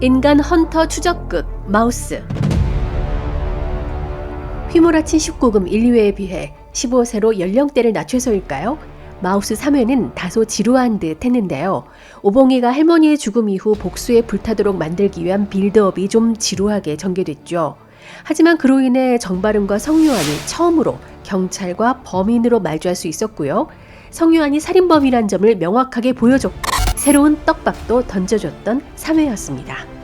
인간 헌터 추적극 마우스. 휘몰아친 19금 1, 2회에 비해 15세로 연령대를 낮춰서일까요? 마우스 3회는 다소 지루한 듯 했는데요. 오봉이가 할머니의 죽음 이후 복수에 불타도록 만들기 위한 빌드업이 좀 지루하게 전개됐죠. 하지만 그로 인해 정바름과 성유한이 처음으로 경찰과 범인으로 말조할 수 있었고요. 성유한이 살인범이란 점을 명확하게 보여줬고 새로운 떡밥도 던져줬던 3회였습니다.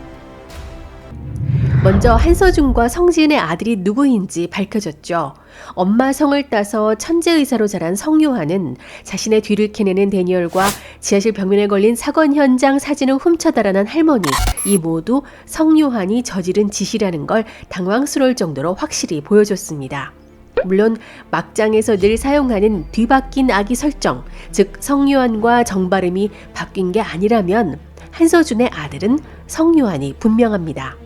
먼저 한서준과 성지은의 아들이 누구인지 밝혀졌죠. 엄마 성을 따서 천재의사로 자란 성요한은 자신의 뒤를 캐내는 데니얼과 지하실 벽면에 걸린 사건 현장 사진을 훔쳐 달아난 할머니, 이 모두 성요한이 저지른 짓이라는 걸 당황스러울 정도로 확실히 보여줬습니다. 물론 막장에서 늘 사용하는 뒤바뀐 아기 설정, 즉 성요한과 정바름이 바뀐 게 아니라면 한서준의 아들은 성요한이 분명합니다.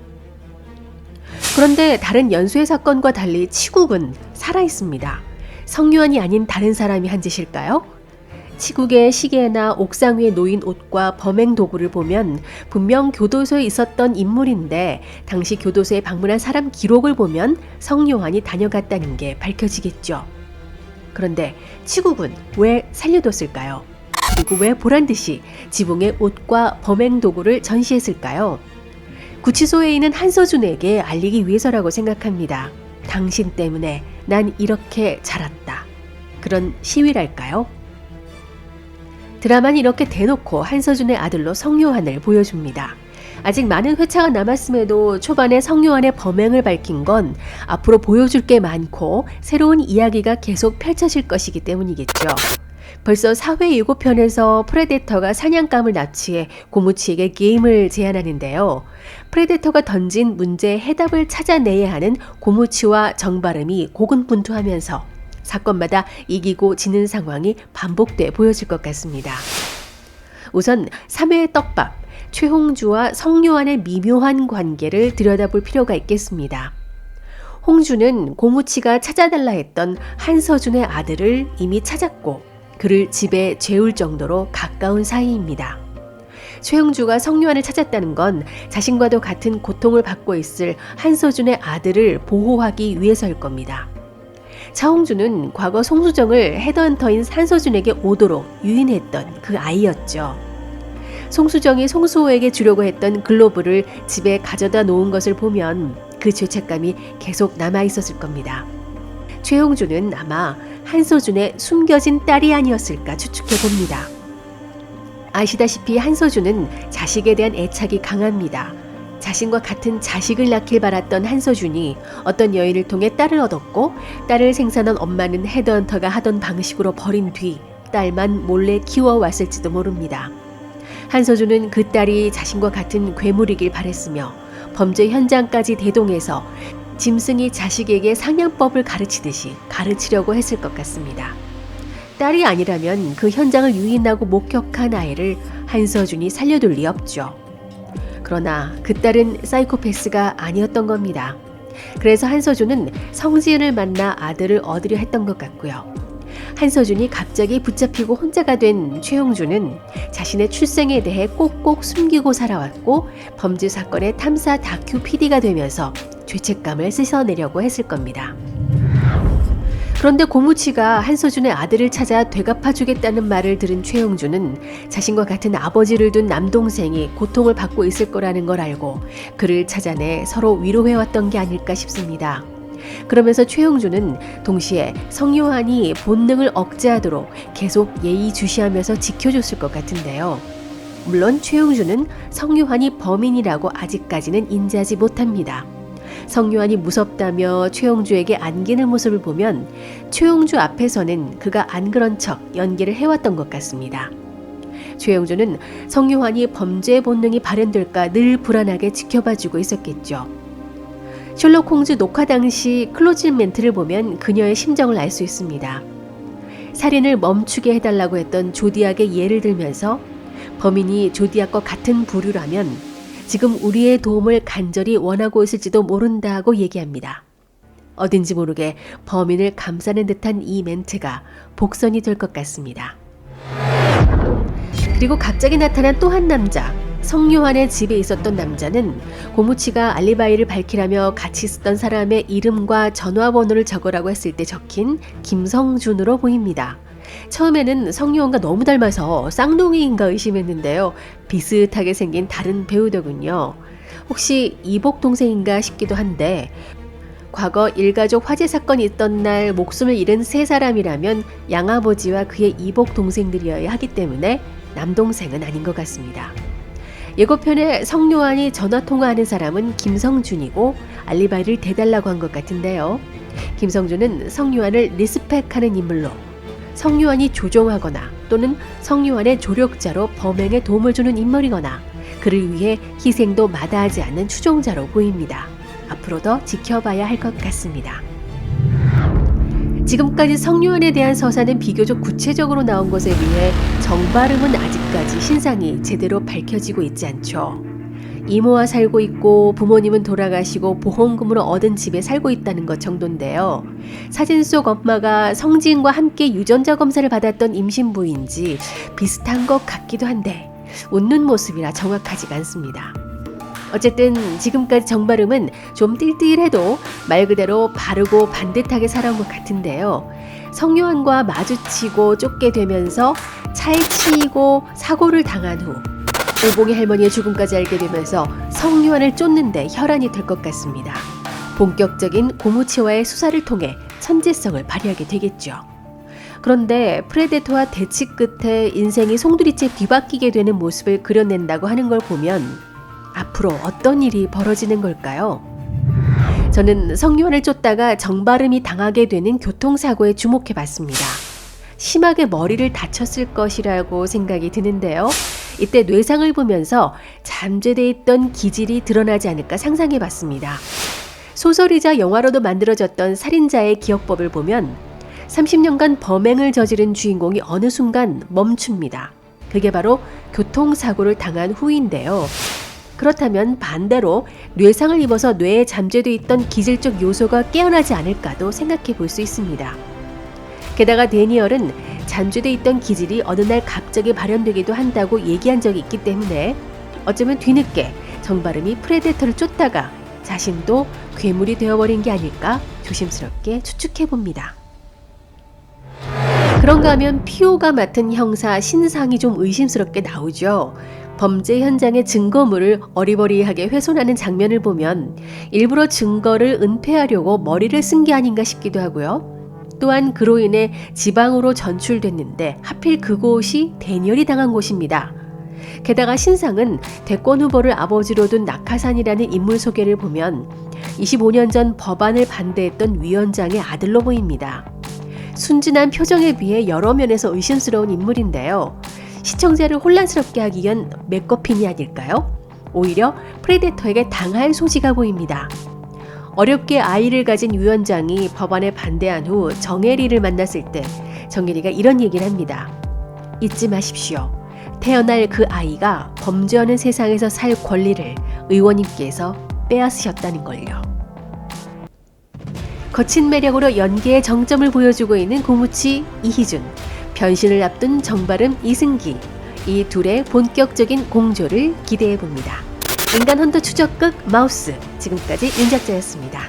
그런데 다른 연쇄 사건과 달리 치국은 살아있습니다. 성유한이 아닌 다른 사람이 한 짓일까요? 치국의 시계나 옥상 위에 놓인 옷과 범행 도구를 보면 분명 교도소에 있었던 인물인데 당시 교도소에 방문한 사람 기록을 보면 성요한이 다녀갔다는 게 밝혀지겠죠. 그런데 치국은 왜 살려뒀을까요? 그리고 왜 보란듯이 지붕에 옷과 범행 도구를 전시했을까요? 구치소에 있는 한서준에게 알리기 위해서라고 생각합니다. 당신 때문에 난 이렇게 자랐다. 그런 시위랄까요? 드라마는 이렇게 대놓고 한서준의 아들로 성요한을 보여줍니다. 아직 많은 회차가 남았음에도 초반에 성요한의 범행을 밝힌 건 앞으로 보여줄 게 많고 새로운 이야기가 계속 펼쳐질 것이기 때문이겠죠. 벌써 4회 예고편에서 프레데터가 사냥감을 납치해 고무치에게 게임을 제안하는데요. 프레데터가 던진 문제의 해답을 찾아내야 하는 고무치와 정바름이 고군분투하면서 사건마다 이기고 지는 상황이 반복돼 보여질 것 같습니다. 우선 3회의 떡밥, 최홍주와 성요한의 미묘한 관계를 들여다볼 필요가 있겠습니다. 홍주는 고무치가 찾아달라 했던 한서준의 아들을 이미 찾았고 그를 집에 재울 정도로 가까운 사이입니다. 최홍주가 성요한을 찾았다는 건 자신과도 같은 고통을 받고 있을 한서준의 아들을 보호하기 위해서일 겁니다. 차홍주는 과거 송수정을 헤드헌터인 한서준에게 오도록 유인했던 그 아이였죠. 송수정이 송수호에게 주려고 했던 글로브를 집에 가져다 놓은 것을 보면 그 죄책감이 계속 남아있었을 겁니다. 최홍주는 아마 한서준의 숨겨진 딸이 아니었을까 추측해 봅니다. 아시다시피 한서준은 자식에 대한 애착이 강합니다. 자신과 같은 자식을 낳길 바랐던 한서준이 어떤 여인을 통해 딸을 얻었고 딸을 생산한 엄마는 헤드헌터가 하던 방식으로 버린 뒤 딸만 몰래 키워왔을지도 모릅니다. 한서준은 그 딸이 자신과 같은 괴물이길 바랬으며 범죄 현장까지 대동해서 짐승이 자식에게 사냥법을 가르치듯이 가르치려고 했을 것 같습니다. 딸이 아니라면 그 현장을 유인하고 목격한 아이를 한서준이 살려둘 리 없죠. 그러나 그 딸은 사이코패스가 아니었던 겁니다. 그래서 한서준은 성지은을 만나 아들을 얻으려 했던 것 같고요. 한서준이 갑자기 붙잡히고 혼자가 된 최홍주는 자신의 출생에 대해 꼭꼭 숨기고 살아왔고 범죄 사건의 탐사 다큐 PD가 되면서 죄책감을 씻어내려고 했을 겁니다. 그런데 고무치가 한서준의 아들을 찾아 되갚아주겠다는 말을 들은 최홍주는 자신과 같은 아버지를 둔 남동생이 고통을 받고 있을 거라는 걸 알고 그를 찾아내 서로 위로해왔던 게 아닐까 싶습니다. 그러면서 최홍주는 동시에 성요한이 본능을 억제하도록 계속 예의주시하면서 지켜줬을 것 같은데요. 물론 최홍주는 성요한이 범인이라고 아직까지는 인지하지 못합니다. 성요한이 무섭다며 최홍주에게 안기는 모습을 보면 최홍주 앞에서는 그가 안 그런 척 연기를 해왔던 것 같습니다. 최홍주는 성요한이 범죄 본능이 발현될까 늘 불안하게 지켜봐주고 있었겠죠. 셜록 홈즈 녹화 당시 클로징 멘트를 보면 그녀의 심정을 알 수 있습니다. 살인을 멈추게 해달라고 했던 조디악의 예를 들면서 범인이 조디악과 같은 부류라면 지금 우리의 도움을 간절히 원하고 있을지도 모른다고 얘기합니다. 어딘지 모르게 범인을 감싸는 듯한 이 멘트가 복선이 될 것 같습니다. 그리고 갑자기 나타난 또 한 남자, 성요한의 집에 있었던 남자는 고무치가 알리바이를 밝히라며 같이 쓰던 사람의 이름과 전화번호를 적으라고 했을 때 적힌 김성준으로 보입니다. 처음에는 성요한과 너무 닮아서 쌍둥이인가 의심했는데요. 비슷하게 생긴 다른 배우더군요. 혹시 이복 동생인가 싶기도 한데 과거 일가족 화재 사건이 있던 날 목숨을 잃은 세 사람이라면 양아버지와 그의 이복 동생들이어야 하기 때문에 남동생은 아닌 것 같습니다. 예고편에 성요한이 전화통화하는 사람은 김성준이고 알리바이를 대달라고 한 것 같은데요. 김성준은 성요한을 리스펙하는 인물로 성요한이 조종하거나 또는 성요한의 조력자로 범행에 도움을 주는 인물이거나 그를 위해 희생도 마다하지 않는 추종자로 보입니다. 앞으로 더 지켜봐야 할 것 같습니다. 지금까지 성요한에 대한 서사는 비교적 구체적으로 나온 것에 비해 정발음은 아직까지 신상이 제대로 밝혀지고 있지 않죠. 이모와 살고 있고 부모님은 돌아가시고 보험금으로 얻은 집에 살고 있다는 것 정도인데요. 사진 속 엄마가 성지인과 함께 유전자 검사를 받았던 임신부인지 비슷한 것 같기도 한데 웃는 모습이라 정확하지가 않습니다. 어쨌든 지금까지 정발음은 좀 띨띨해도 말 그대로 바르고 반듯하게 살아온 것 같은데요. 성요한과 마주치고 쫓게 되면서 차에 치이고 사고를 당한 후 오봉이 할머니의 죽음까지 알게 되면서 성요한을 쫓는데 혈안이 될 것 같습니다. 본격적인 고무치와의 수사를 통해 천재성을 발휘하게 되겠죠. 그런데 프레데터와 대치 끝에 인생이 송두리째 뒤바뀌게 되는 모습을 그려낸다고 하는 걸 보면 앞으로 어떤 일이 벌어지는 걸까요? 저는 성요한을 쫓다가 정발음이 당하게 되는 교통사고에 주목해봤습니다. 심하게 머리를 다쳤을 것이라고 생각이 드는데요. 이때 뇌상을 보면서 잠재돼 있던 기질이 드러나지 않을까 상상해봤습니다. 소설이자 영화로도 만들어졌던 살인자의 기억법을 보면 30년간 범행을 저지른 주인공이 어느 순간 멈춥니다. 그게 바로 교통사고를 당한 후인데요. 그렇다면 반대로 뇌상을 입어서 뇌에 잠재돼 있던 기질적 요소가 깨어나지 않을까도 생각해 볼 수 있습니다. 게다가 데니얼은 잠재돼 있던 기질이 어느 날 갑자기 발현되기도 한다고 얘기한 적이 있기 때문에 어쩌면 뒤늦게 정발음이 프레데터를 쫓다가 자신도 괴물이 되어버린 게 아닐까 조심스럽게 추측해 봅니다. 그런가 하면 피오가 맡은 형사 신상이 좀 의심스럽게 나오죠. 범죄 현장의 증거물을 어리버리하게 훼손하는 장면을 보면 일부러 증거를 은폐하려고 머리를 쓴 게 아닌가 싶기도 하고요. 또한 그로 인해 지방으로 전출됐는데 하필 그곳이 데니얼이 당한 곳입니다. 게다가 신상은 대권 후보를 아버지로 둔 낙하산이라는 인물 소개를 보면 25년 전 법안을 반대했던 위원장의 아들로 보입니다. 순진한 표정에 비해 여러 면에서 의심스러운 인물인데요. 시청자를 혼란스럽게 하기 위한 메커핀이 아닐까요? 오히려 프레데터에게 당할 소지가 보입니다. 어렵게 아이를 가진 위원장이 법안에 반대한 후 정혜리를 만났을 때 정혜리가 이런 얘기를 합니다. 잊지 마십시오. 태어날 그 아이가 범죄하는 세상에서 살 권리를 의원님께서 빼앗으셨다는 걸요. 거친 매력으로 연기의 정점을 보여주고 있는 고무치 이희준, 변신을 앞둔 정발음 이승기, 이 둘의 본격적인 공조를 기대해봅니다. 인간 헌터 추적극 마우스, 지금까지 윤 작자였습니다.